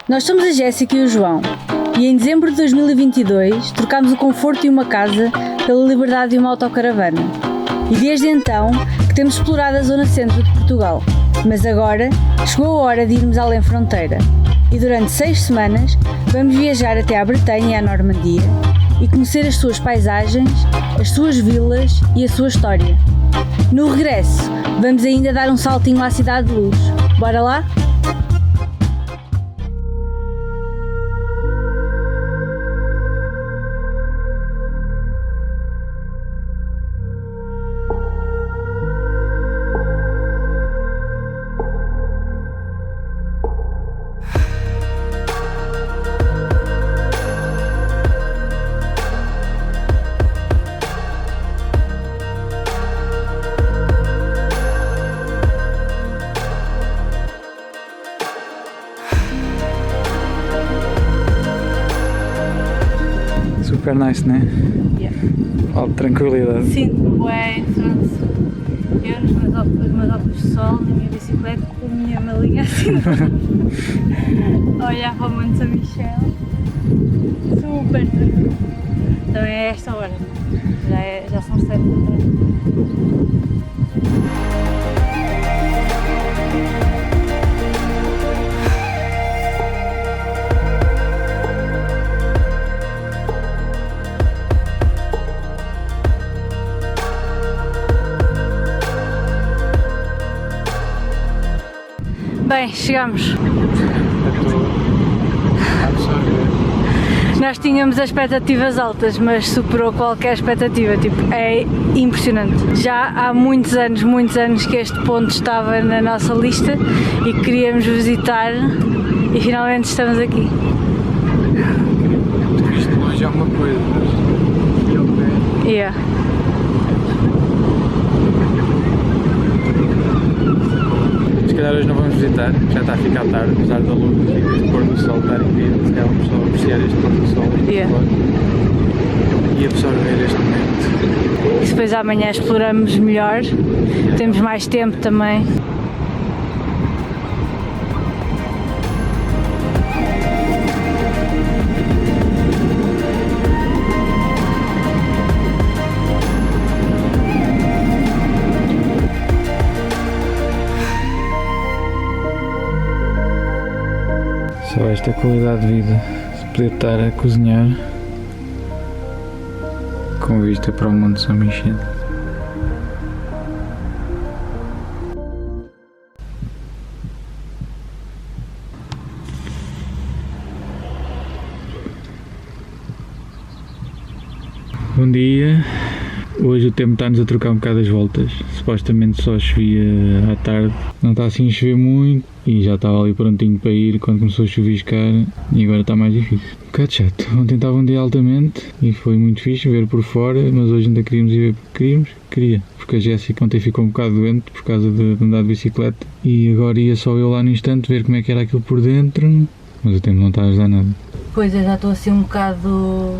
Nós somos a Jéssica e o João e em dezembro de 2022 trocámos o conforto de uma casa pela liberdade de uma autocaravana. E desde então que temos explorado a zona centro de Portugal. Mas agora chegou a hora de irmos além fronteira. E durante 6 semanas vamos viajar até à Bretanha e à Normandia e conhecer as suas paisagens, as suas vilas e a sua história. No regresso, vamos ainda dar um saltinho à Cidade de Luz. Bora lá? Super nice, né? Yeah. Fala de tranquilidade. Sinto-me bem, eu nos meus óculos de sol, na minha bicicleta, com a minha malinha assim, a olhar para o Monte São Michel, super tranquilo. Também é esta hora, já são 7 da tarde. Bem, chegamos. Nós tínhamos as expectativas altas, mas superou qualquer expectativa, tipo, é impressionante. Já há muitos anos que este ponto estava na nossa lista e queríamos visitar e finalmente estamos aqui. Isto de longe é uma coisa, mas Yeah. se calhar hoje não vamos visitar, já está a ficar tarde, apesar da luz e deste pôr do sol estar incrível, se calhar vamos só apreciar este pôr do sol e absorver este momento. E depois amanhã exploramos melhor, temos mais tempo também. Só esta qualidade de vida, se poder estar a cozinhar com vista para o Monte São Michel. Bom dia, hoje o tempo está-nos a trocar um bocado as voltas, supostamente só chovia à tarde, não está assim a chover muito e já estava ali prontinho para ir quando começou a chuviscar e agora está mais difícil. Um bocado chato, ontem estava um dia altamente e foi muito fixe ver por fora, mas hoje ainda queríamos ir ver porque queria, porque a Jéssica ontem ficou um bocado doente por causa de andar de bicicleta e agora ia só eu lá no instante ver como é que era aquilo por dentro, mas o tempo não está a ajudar nada. Pois, eu já estou assim um bocado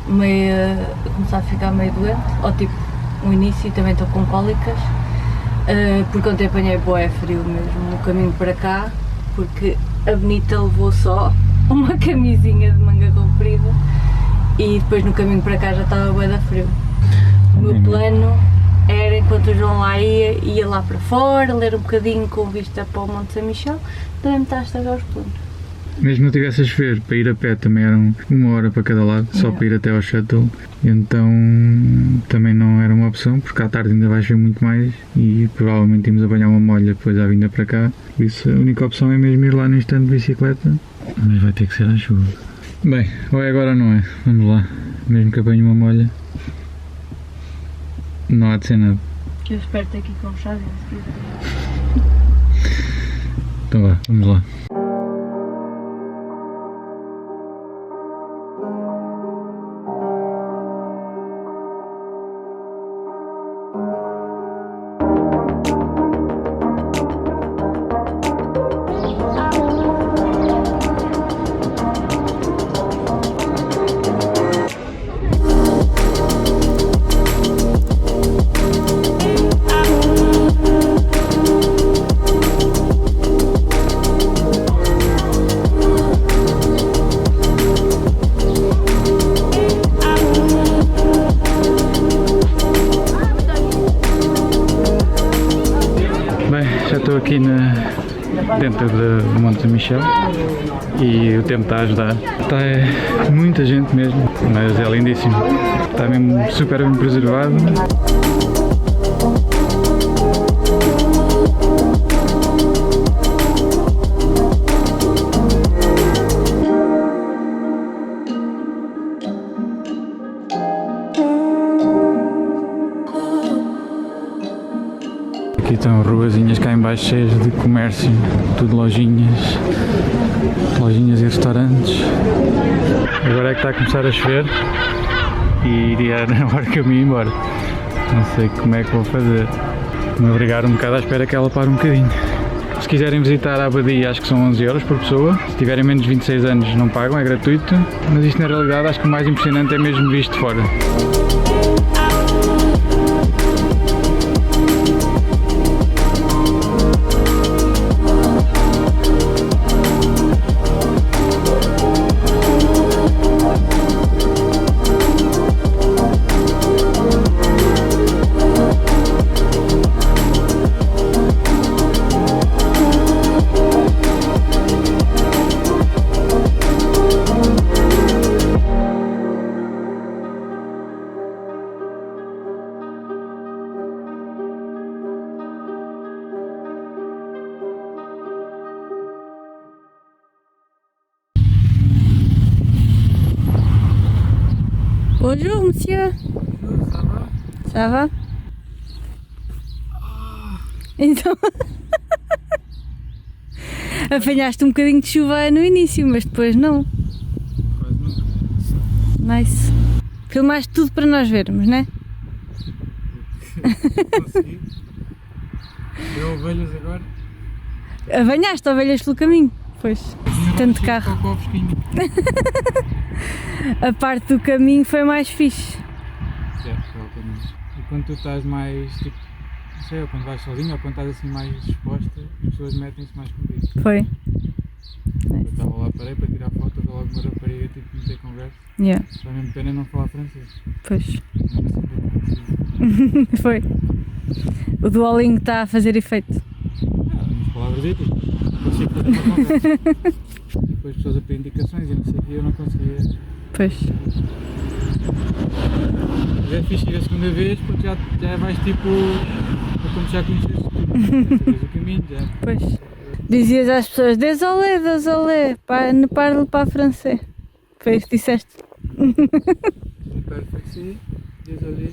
a começar a ficar meio doente, ou tipo, no início também estou com cólicas, porque ontem apanhei bué frio mesmo no caminho para cá, porque a Benita levou só uma camisinha de manga comprida e depois no caminho para cá já estava bué da frio. O meu plano era, enquanto o João lá ia lá para fora, ler um bocadinho com vista para o Monte São Michel, também me está a estragar os planos. Mesmo não tivesse a chover, para ir a pé também eram 1 hora para cada lado, só para ir até ao shuttle, então também não era uma opção, porque à tarde ainda vai chover muito mais e provavelmente íamos apanhar uma molha depois à vinda para cá, por isso a única opção é mesmo ir lá no instante de bicicleta, mas vai ter que ser à chuva. Bem, ou é agora ou não é, vamos lá, mesmo que apanhe uma molha, não há de ser nada. Eu espero-te aqui com chave, se quiser. Então vá, vamos lá. 70 do Monte São Michel e o tempo está a ajudar. Está muita gente mesmo, mas é lindíssimo. Está mesmo super bem preservado. Aqui estão ruazinhas cá em baixo cheias de comércio, tudo lojinhas e restaurantes. Agora é que está a começar a chover e iria na hora que eu me ia embora. Não sei como é que vou fazer. Vou obrigar um bocado à espera que ela pare um bocadinho. Se quiserem visitar a abadia, acho que são 11 € por pessoa. Se tiverem menos de 26 anos não pagam, é gratuito. Mas isto na realidade acho que o mais impressionante é mesmo visto de fora. Bonjour, monsieur. Ça va? Então, apanhaste um bocadinho de chuva no início, mas depois não. Nice. Filmaste tudo para nós vermos, não é? Consegui. Deu ovelhas agora. Apanhaste ovelhas pelo caminho, pois. Tanto carro. A parte do caminho foi mais fixe. E quando tu estás mais, tipo, não sei, ou quando vais sozinho ou quando estás assim mais exposta, as pessoas metem-se mais contigo. Foi. Eu estava lá, parei para tirar foto, de logo uma rapariga, tipo, meter conversa. Yeah. Só mesmo pena não falar francês. Pois. Foi. O Duolingo está a fazer efeito. Umas palavras ditas. Consigo fazer uma conversa. Depois as pessoas a pedir indicações e não sei o que, eu não conseguia. Pois. Mas é fixe ir a segunda vez porque já vais tipo, como já conheces o caminho, já. Pois. Dizias às pessoas, désolé, ne parle pas français. Foi isso que disseste. Je parle français, désolé.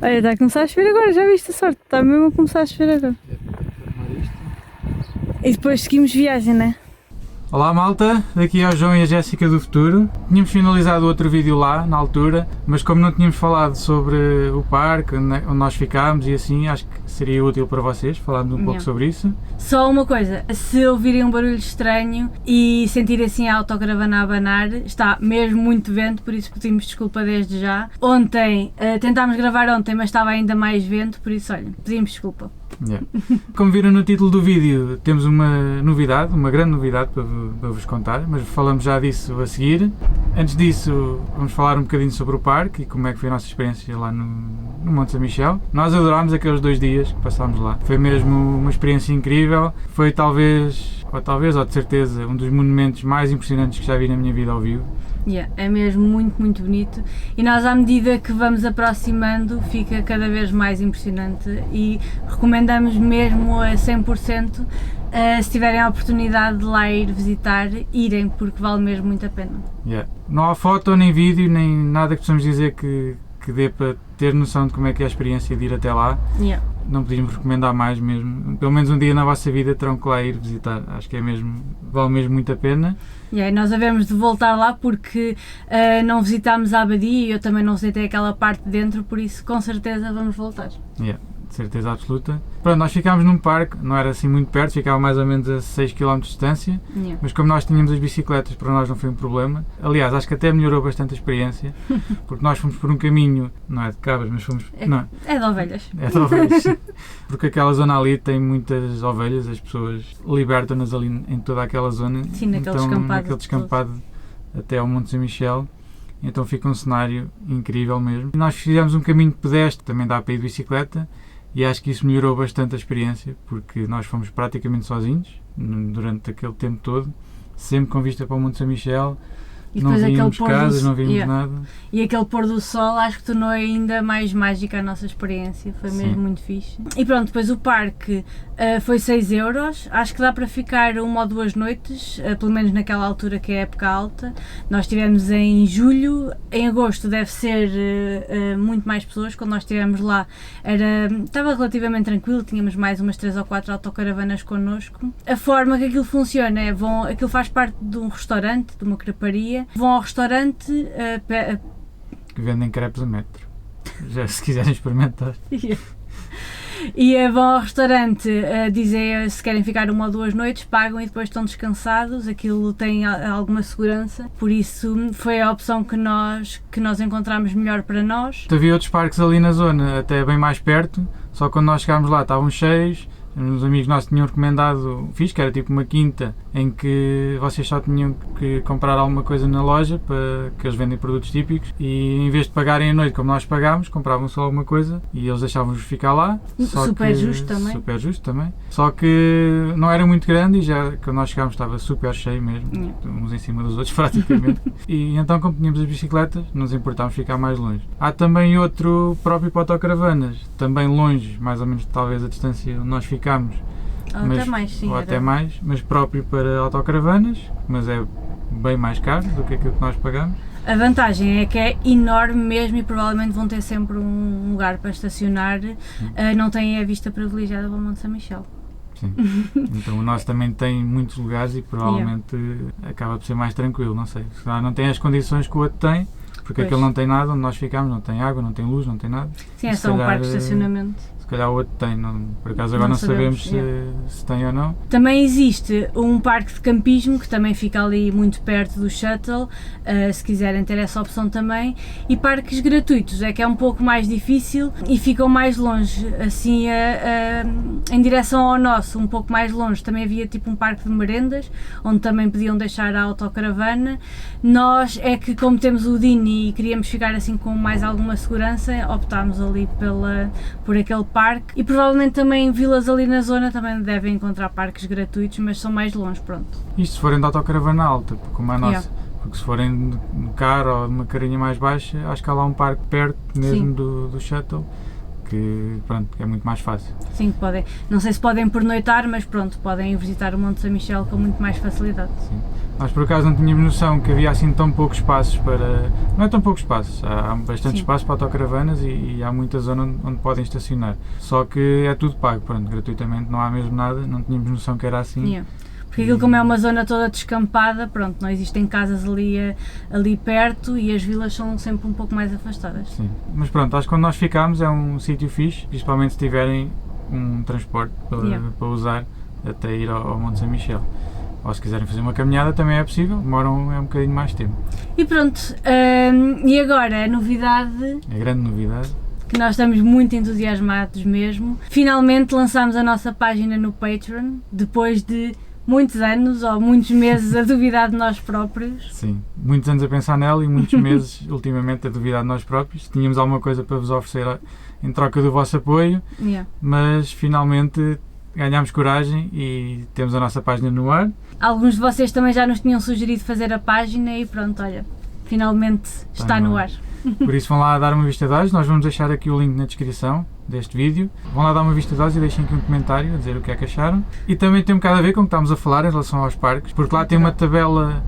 Olha, está a começar a chover agora, já viste a sorte? Está mesmo a começar a chover agora. E depois seguimos viagem, não é? Olá malta, daqui é o João e a Jéssica do futuro. Tínhamos finalizado outro vídeo lá, na altura, mas como não tínhamos falado sobre o parque, onde nós ficámos e assim, acho que seria útil para vocês falarmos um pouco sobre isso. Só uma coisa, se ouvirem um barulho estranho e sentirem assim a autocaravana a abanar, está mesmo muito vento, por isso pedimos desculpa desde já. Ontem, tentámos gravar ontem, mas estava ainda mais vento, por isso olha, pedimos desculpa. Yeah. Como viram no título do vídeo, temos uma novidade, uma grande novidade para vos contar, mas falamos já disso a seguir. Antes disso, vamos falar um bocadinho sobre o parque e como é que foi a nossa experiência lá no Monte São Michel. Nós adorámos aqueles 2 dias que passámos lá. Foi mesmo uma experiência incrível. Foi talvez, ou de certeza, um dos monumentos mais impressionantes que já vi na minha vida ao vivo. Yeah, é mesmo muito, muito bonito e nós à medida que vamos aproximando fica cada vez mais impressionante e recomendamos mesmo a 100%, se tiverem a oportunidade de lá ir visitar, irem porque vale mesmo muito a pena. Yeah. Não há foto, nem vídeo, nem nada que possamos dizer que dê para ter noção de como é que é a experiência de ir até lá. Yeah. Não podíamos recomendar mais mesmo, pelo menos um dia na vossa vida terão que lá ir visitar, acho que é mesmo, vale mesmo muito a pena. Yeah, nós havemos de voltar lá porque não visitámos a abadia e eu também não visitei aquela parte de dentro, por isso com certeza vamos voltar. Yeah, de certeza absoluta. Pronto, nós ficámos num parque, não era assim muito perto, ficava mais ou menos a 6 km de distância, Yeah. mas como nós tínhamos as bicicletas, para nós não foi um problema. Aliás, acho que até melhorou bastante a experiência, porque nós fomos por um caminho, não é de cabras, mas fomos... É de ovelhas. É de ovelhas, porque aquela zona ali tem muitas ovelhas, as pessoas libertam-nas ali em toda aquela zona. Sim, naquele descampado até ao Monte São Michel, então fica um cenário incrível mesmo. Nós fizemos um caminho pedestre, também dá para ir de bicicleta, e acho que isso melhorou bastante a experiência, porque nós fomos praticamente sozinhos durante aquele tempo todo, sempre com vista para o Monte São Michel. E não depois víamos casas, não víamos nada. E aquele pôr do sol acho que tornou ainda mais mágica a nossa experiência, foi mesmo muito fixe. E pronto, depois o parque foi 6 euros, acho que dá para ficar 1 ou 2 noites, pelo menos naquela altura que é a época alta. Nós estivemos em julho, em agosto deve ser muito mais pessoas, quando nós estivemos lá estava relativamente tranquilo, tínhamos mais umas 3 ou 4 autocaravanas connosco. A forma que aquilo funciona é, aquilo faz parte de um restaurante, de uma creparia, vão ao restaurante que vendem crepes a metro, já se quiserem experimentar. E vão ao restaurante, dizem se querem ficar 1 ou 2 noites, pagam e depois estão descansados, aquilo tem alguma segurança, por isso foi a opção que nós encontramos melhor para nós. Havia outros parques ali na zona, até bem mais perto, só que quando nós chegámos lá estavam cheios. Uns amigos nossos tinham recomendado, que era tipo uma quinta em que vocês só tinham que comprar alguma coisa na loja, para que eles vendem produtos típicos, e em vez de pagarem a noite como nós pagámos, compravam só alguma coisa e eles deixavam-vos ficar lá. Super justo também. Só que não era muito grande e já quando nós chegámos estava super cheio mesmo, uns em cima dos outros praticamente. E então, como tínhamos as bicicletas, não nos importámos ficar mais longe. Há também outro próprio para autocaravanas, também longe, mais ou menos talvez a distância onde nós ficámos. Até mais, mas próprio para autocaravanas, mas é bem mais caro do que aquilo que nós pagamos. A vantagem é que é enorme mesmo e provavelmente vão ter sempre um lugar para estacionar, não têm a vista privilegiada para o Monte São Michel. Sim, então o nosso também tem muitos lugares e provavelmente acaba por ser mais tranquilo, não sei, se não tem as condições que o outro tem, porque aquele não tem nada, onde nós ficamos não tem água, não tem luz, não tem nada. Sim, é só um parque de estacionamento. Se calhar o outro tem, por acaso agora não sabemos se tem ou não. Também existe um parque de campismo que também fica ali muito perto do shuttle, se quiserem ter essa opção também, e parques gratuitos, é que é um pouco mais difícil e ficam mais longe, assim em direção ao nosso, um pouco mais longe, também havia tipo um parque de merendas, onde também podiam deixar a autocaravana. Nós é que, como temos o Dini e queríamos ficar assim com mais alguma segurança, optámos ali por aquele parque, e provavelmente também em vilas ali na zona também devem encontrar parques gratuitos, mas são mais longe, pronto. Isto se forem de autocaravana alta, como a nossa, porque se forem de carro ou de uma carinha mais baixa, acho que há lá um parque perto mesmo do shuttle, que pronto, é muito mais fácil. Sim, podem, não sei se podem pernoitar, mas pronto, podem visitar o Monte São Michel com muito mais facilidade. Sim. Nós por acaso não tínhamos noção que havia assim tão poucos espaços para... Não é tão poucos espaços, há bastante espaço para autocaravanas e há muita zona onde podem estacionar. Só que é tudo pago, pronto, gratuitamente, não há mesmo nada, não tínhamos noção que era assim. Porque aquilo, como é uma zona toda descampada, pronto, não existem casas ali perto e as vilas são sempre um pouco mais afastadas. Sim, mas pronto, acho que quando nós ficámos é um sítio fixe, principalmente se tiverem um transporte para usar até ir ao Monte São Michel. Ou se quiserem fazer uma caminhada também é possível, demoram um bocadinho mais tempo. E pronto, e agora a novidade... A grande novidade... que nós estamos muito entusiasmados mesmo. Finalmente lançámos a nossa página no Patreon, depois de muitos anos ou muitos meses a duvidar de nós próprios. Sim, muitos anos a pensar nela e muitos meses ultimamente a duvidar de nós próprios. Tínhamos alguma coisa para vos oferecer em troca do vosso apoio, mas finalmente ganhámos coragem e temos a nossa página no ar. Alguns de vocês também já nos tinham sugerido fazer a página e pronto, olha, finalmente está no ar. Por isso vão lá dar uma vista de olhos, nós vamos deixar aqui o link na descrição deste vídeo. Vão lá dar uma vista de olhos e deixem aqui um comentário a dizer o que é que acharam. E também tem um bocado a ver com o que estamos a falar em relação aos parques, porque lá tem uma tabela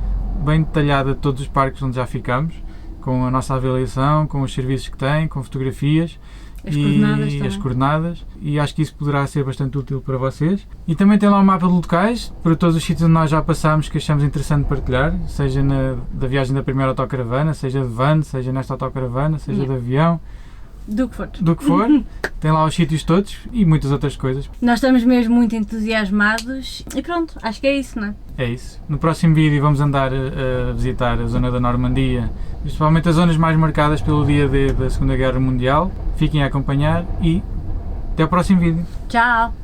bem detalhada de todos os parques onde já ficamos, com a nossa avaliação, com os serviços que tem, com fotografias. As coordenadas, e acho que isso poderá ser bastante útil para vocês. E também tem lá um mapa de locais para todos os sítios onde nós já passámos que achamos interessante partilhar, seja da viagem da primeira autocaravana, seja de van, seja nesta autocaravana, seja de avião, do que for. Tem lá os sítios todos e muitas outras coisas. Nós estamos mesmo muito entusiasmados e pronto, acho que é isso, não é? É isso. No próximo vídeo vamos andar a visitar a zona da Normandia, principalmente as zonas mais marcadas pelo dia da Segunda Guerra Mundial. Fiquem a acompanhar e até ao próximo vídeo. Tchau!